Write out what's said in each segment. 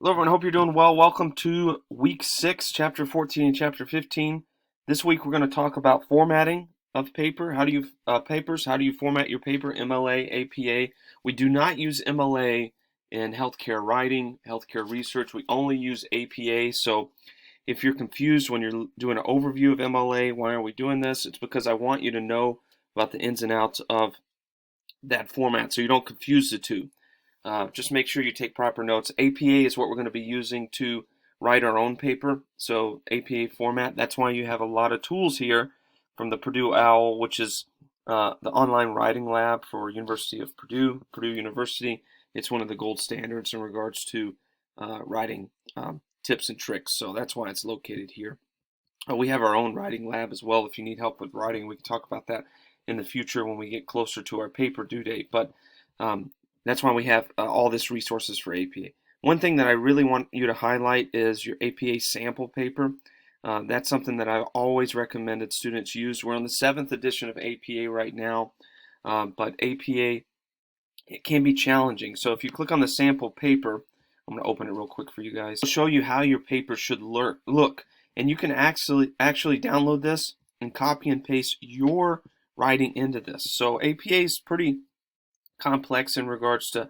Hello, everyone. Hope you're doing well. Welcome to week 6, chapter 14 and chapter 15. This week, we're going to talk about formatting of paper. How do you format your paper? MLA, APA. We do not use MLA in healthcare writing, healthcare research. We only use APA. So if you're confused when you're doing an overview of MLA, why are we doing this? It's because I want you to know about the ins and outs of that format so you don't confuse the two. Just make sure you take proper notes. APA is what we're going to be using to write our own paper. So APA format, that's why you have a lot of tools here from the Purdue OWL, which is the online writing lab for University of Purdue, Purdue University. It's one of the gold standards in regards to writing tips and tricks. So that's why it's located here. We have our own writing lab as well. If you need help with writing, we can talk about that in the future when we get closer to our paper due date. But that's why we have all this resources for APA. One thing that I really want you to highlight is your APA sample paper. That's something that I've always recommended students use. We're on the 7th edition of APA right now, but APA, it can be challenging. So if you click on the sample paper, I'm going to open it real quick for you guys. I'll show you how your paper should look. And you can actually download this and copy and paste your writing into this. So APA is pretty complex in regards to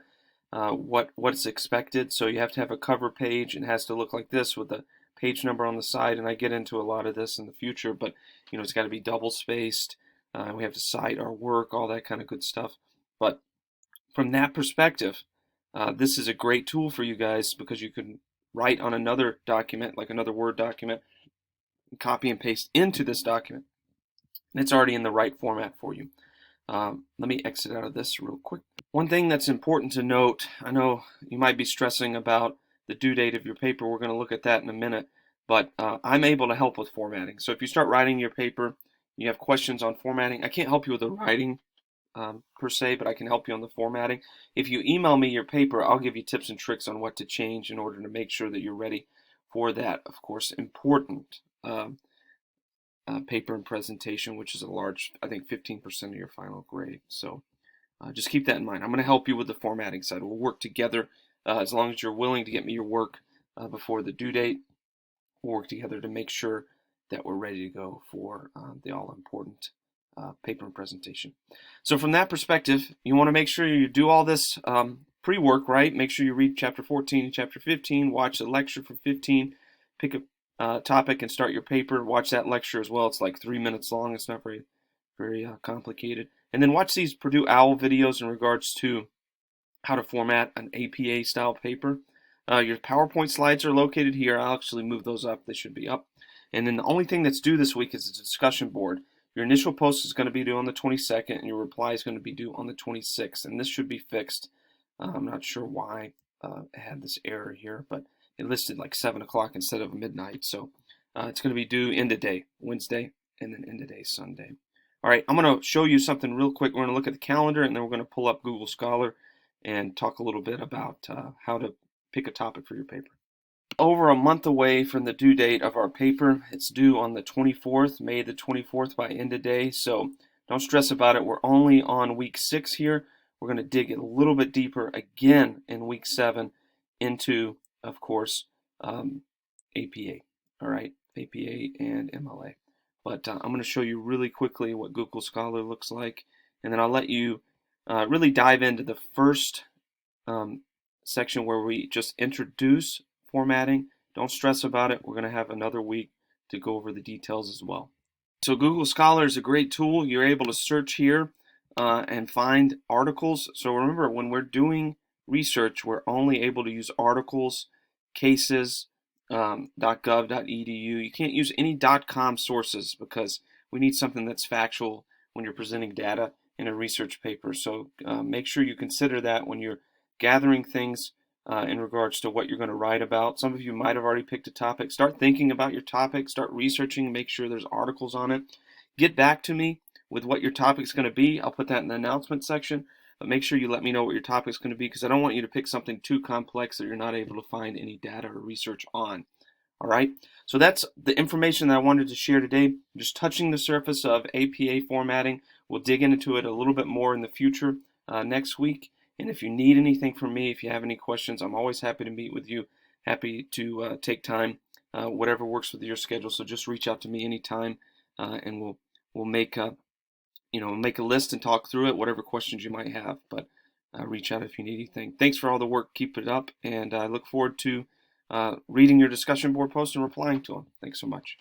what's expected. So you have to have a cover page. It has to look like this with a page number on the side. And I get into a lot of this in the future, but it's got to be double spaced. We have to cite our work, all that kind of good stuff. But from that perspective, this is a great tool for you guys because you can write on another document, like another Word document, and copy and paste into this document. And it's already in the right format for you. Let me exit out of this real quick. One thing that's important to note, I know you might be stressing about the due date of your paper. We're going to look at that in a minute, but I'm able to help with formatting. So if you start writing your paper, you have questions on formatting, I can't help you with the writing per se, but I can help you on the formatting. If you email me your paper, I'll give you tips and tricks on what to change in order to make sure that you're ready for that, of course, important paper and presentation, which is a large, I think 15% of your final grade. So just keep that in mind. I'm going to help you with the formatting side. We'll work together as long as you're willing to get me your work before the due date. We'll work together to make sure that we're ready to go for the all-important paper and presentation. So from that perspective, you want to make sure you do all this pre-work, right? Make sure you read chapter 14 and chapter 15, watch the lecture for 15, pick a topic and start your paper. Watch that lecture as well. It's like 3 minutes long. It's not very complicated. And then watch these Purdue OWL videos in regards to how to format an APA style paper. Your PowerPoint slides are located here. I'll actually move those up. They should be up. And then the only thing that's due this week is the discussion board. Your initial post is going to be due on the 22nd, and your reply is going to be due on the 26th. And this should be fixed. I'm not sure why it had this error here, but it listed like 7 o'clock instead of midnight. So it's going to be due end of day, Wednesday, and then end of day, Sunday. All right, I'm going to show you something real quick. We're going to look at the calendar, and then we're going to pull up Google Scholar and talk a little bit about how to pick a topic for your paper. Over a month away from the due date of our paper. It's due on the 24th, May the 24th by end of day. So don't stress about it. We're only on week 6 here. We're going to dig a little bit deeper again in week 7 into, of course, APA. All right, APA and MLA. But I'm going to show you really quickly what Google Scholar looks like, and then I'll let you really dive into the first section where we just introduce formatting. Don't stress about it. We're going to have another week to go over the details as well. So Google Scholar is a great tool. You're able to search here and find articles. So remember, when we're doing research, we're only able to use articles, cases, .gov.edu. You can't use any .com sources because we need something that's factual when you're presenting data in a research paper. So make sure you consider that when you're gathering things in regards to what you're going to write about. Some of you might have already picked a topic. Start thinking about your topic. Start researching. Make sure there's articles on it. Get back to me with what your topic's going to be. I'll put that in the announcement section. But make sure you let me know what your topic's going to be because I don't want you to pick something too complex that you're not able to find any data or research on. All right, so that's the information that I wanted to share today. Just touching the surface of APA formatting. We'll dig into it a little bit more in the future next week. And if you need anything from me, if you have any questions, I'm always happy to meet with you. happy to take time, whatever works with your schedule. So just reach out to me anytime, and we'll make make a list and talk through it, whatever questions you might have. But reach out if you need anything. Thanks for all the work. Keep it up, and I look forward to reading your discussion board posts and replying to them. Thanks so much.